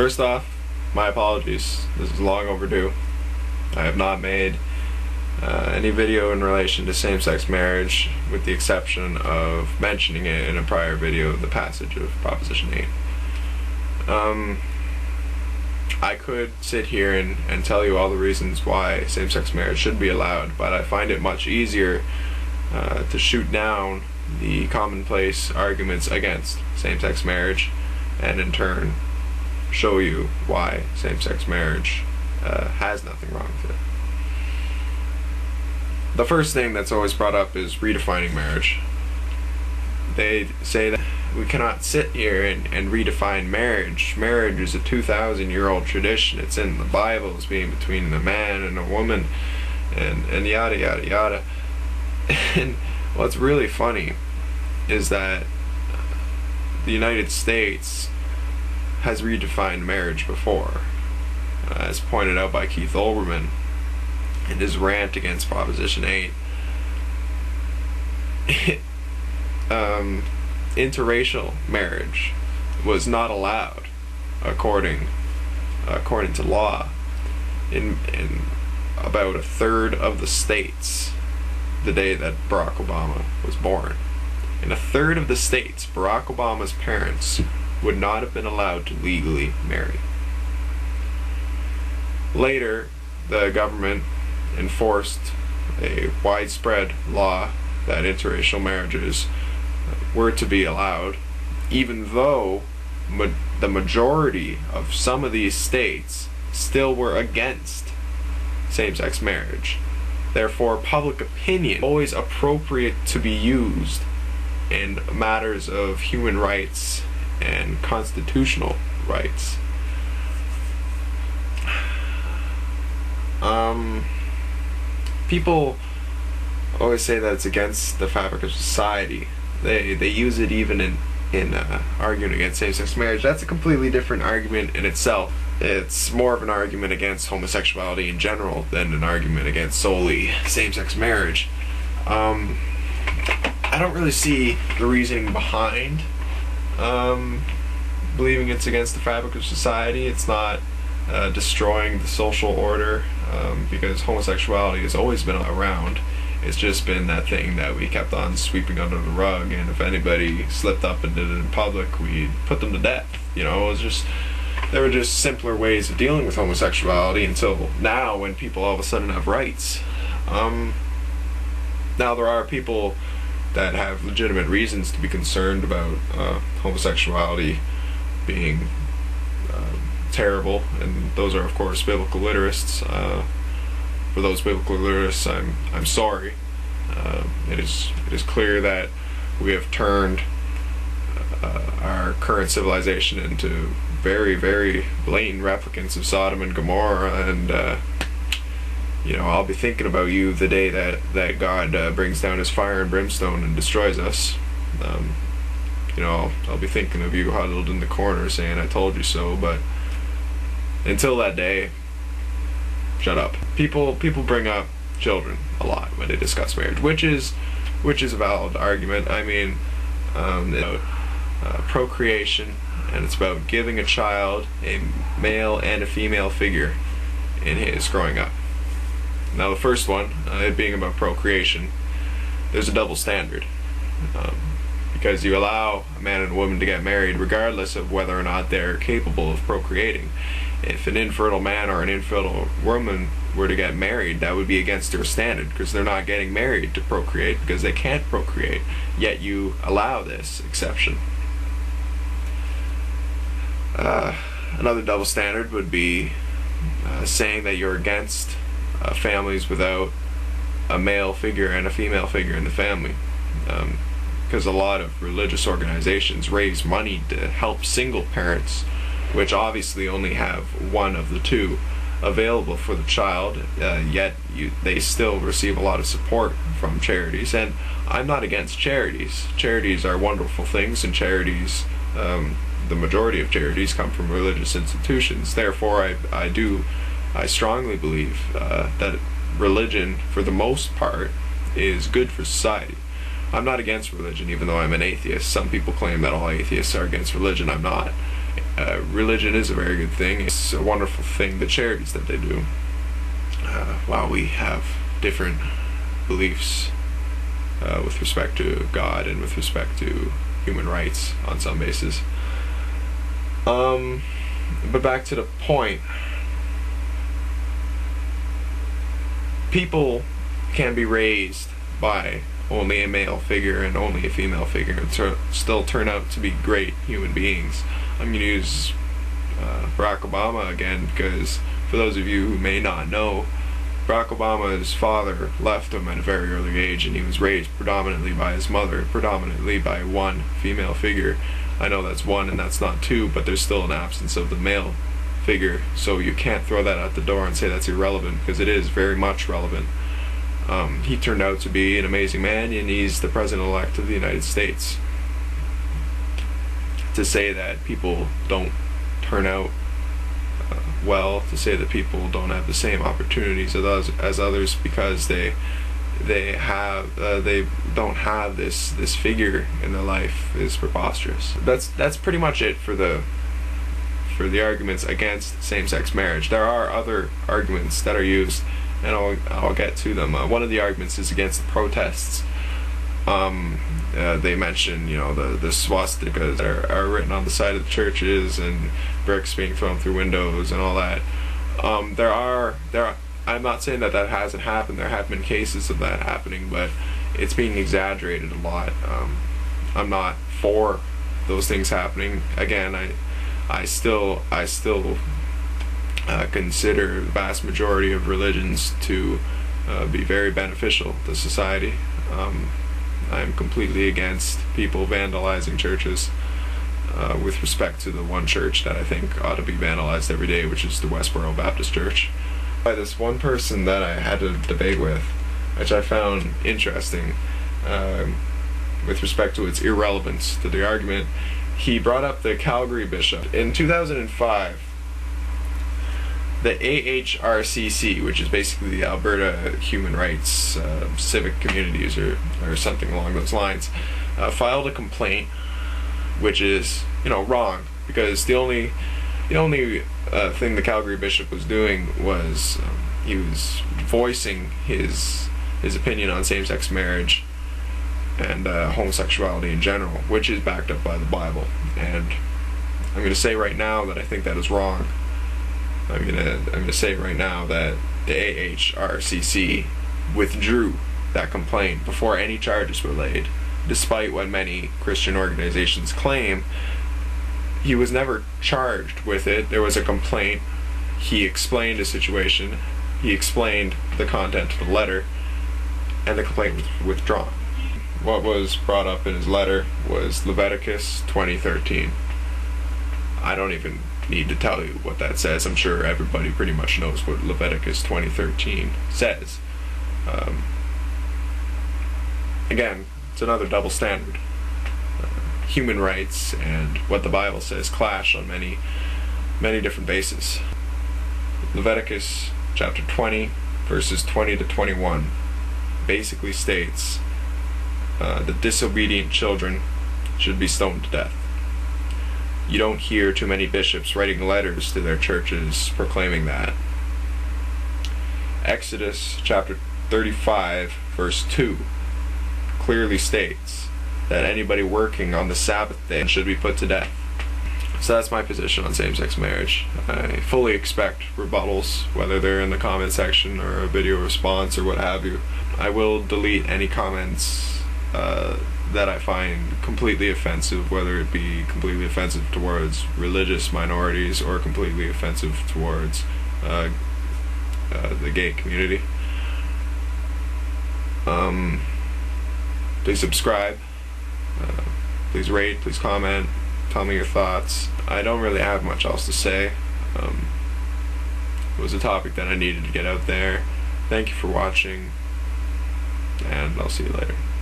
First off, my apologies. This is long overdue. I have not made any video in relation to same-sex marriage, with the exception of mentioning it in a prior video, the passage of Proposition 8. I could sit here and tell you all the reasons why same-sex marriage should be allowed, but I find it much easier to shoot down the commonplace arguments against same-sex marriage, and in turn show you why same-sex marriage has nothing wrong with it. The first thing that's always brought up is redefining marriage. They say that we cannot sit here and redefine marriage. Marriage is a 2,000-year-old tradition. It's in the Bible as being between a man and a woman, and yada yada yada. And what's really funny is that the United States has redefined marriage before, as pointed out by Keith Olbermann in his rant against Proposition 8. Interracial marriage was not allowed according to law in about a third of the states the day that Barack Obama was born. In a third of the states, Barack Obama's parents would not have been allowed to legally marry. Later, the government enforced a widespread law that interracial marriages were to be allowed, even though the majority of some of these states still were against same-sex marriage. Therefore, public opinion always appropriate to be used in matters of human rights and constitutional rights. People always say that it's against the fabric of society. They use it even in arguing against same-sex marriage. That's a completely different argument in itself. It's more of an argument against homosexuality in general than an argument against solely same-sex marriage. I don't really see the reasoning behind believing it's against the fabric of society. It's not destroying the social order, because homosexuality has always been around. It's just been that thing that we kept on sweeping under the rug, and if anybody slipped up and did it in public, we'd put them to death. You know, there were just simpler ways of dealing with homosexuality until now, when people all of a sudden have rights. Now there are people that have legitimate reasons to be concerned about homosexuality being terrible, and those are of course biblical literasts. For those biblical literasts, I'm sorry. It is clear that we have turned our current civilization into very, very blatant replicants of Sodom and Gomorrah, and I'll be thinking about you the day that God brings down his fire and brimstone and destroys us. I'll be thinking of you huddled in the corner saying, "I told you so," but until that day, shut up. People bring up children a lot when they discuss marriage, which is a valid argument. I mean, it's about procreation, and it's about giving a child a male and a female figure in his growing up. Now the first one, it being about procreation, there's a double standard, because you allow a man and a woman to get married regardless of whether or not they're capable of procreating. If an infertile man or an infertile woman were to get married, that would be against their standard, because they're not getting married to procreate because they can't procreate, yet you allow this exception. Another double standard would be saying that you're against families without a male figure and a female figure in the family, because a lot of religious organizations raise money to help single parents, which obviously only have one of the two available for the child, yet they still receive a lot of support from charities. And I'm not against charities. Charities are wonderful things, and charities, the majority of charities come from religious institutions. Therefore, I strongly believe that religion, for the most part, is good for society. I'm not against religion, even though I'm an atheist. Some people claim that all atheists are against religion. I'm not. Religion is a very good thing. It's a wonderful thing, the charities that they do. While we have different beliefs with respect to God and with respect to human rights on some basis. But back to the point, people can be raised by only a male figure and only a female figure and still turn out to be great human beings. I'm going to use Barack Obama again, because for those of you who may not know, Barack Obama's father left him at a very early age, and he was raised predominantly by his mother, predominantly by one female figure. I know that's one and that's not two, but there's still an absence of the male figure, so you can't throw that out the door and say that's irrelevant, because it is very much relevant. He turned out to be an amazing man, and he's the president-elect of the United States. To say that people don't turn out well, to say that people don't have the same opportunities as others because they don't have this figure in their life is preposterous. That's pretty much it for the arguments against same-sex marriage. There are other arguments that are used, and I'll get to them. One of the arguments is against the protests. They mention, the swastikas that are written on the side of the churches and bricks being thrown through windows and all that. I'm not saying that hasn't happened. There have been cases of that happening, but it's being exaggerated a lot. I'm not for those things happening. Again, I still consider the vast majority of religions to be very beneficial to society. I'm completely against people vandalizing churches, with respect to the one church that I think ought to be vandalized every day, which is the Westboro Baptist Church. By this one person that I had to debate with, which I found interesting, with respect to its irrelevance to the argument, he brought up the Calgary bishop. In 2005, the AHRCC, which is basically the Alberta Human Rights Civic Communities or something along those lines, filed a complaint, which is wrong, because the only thing the Calgary bishop was doing was he was voicing his opinion on same-sex marriage and homosexuality in general, which is backed up by the Bible. And I'm going to say right now that I think that is wrong. I'm gonna say right now that the AHRCC withdrew that complaint before any charges were laid, despite what many Christian organizations claim. He was never charged with it. There was a complaint. He explained the situation. He explained the content of the letter, and the complaint was withdrawn. What was brought up in his letter was Leviticus 20:13. I don't even need to tell you what that says. I'm sure everybody pretty much knows what Leviticus 20:13 says. Again, it's another double standard. Human rights and what the Bible says clash on many different bases. Leviticus chapter 20, verses 20 to 21 basically states that disobedient children should be stoned to death. You don't hear too many bishops writing letters to their churches proclaiming that. Exodus chapter 35, verse 2 clearly states that anybody working on the Sabbath day should be put to death. So that's my position on same-sex marriage. I fully expect rebuttals, whether they're in the comment section or a video response or what have you. I will delete any comments that I find completely offensive, whether it be completely offensive towards religious minorities or completely offensive towards the gay community. Please subscribe, please rate, please comment, tell me your thoughts. I don't really have much else to say. It was a topic that I needed to get out there. Thank you for watching, and I'll see you later.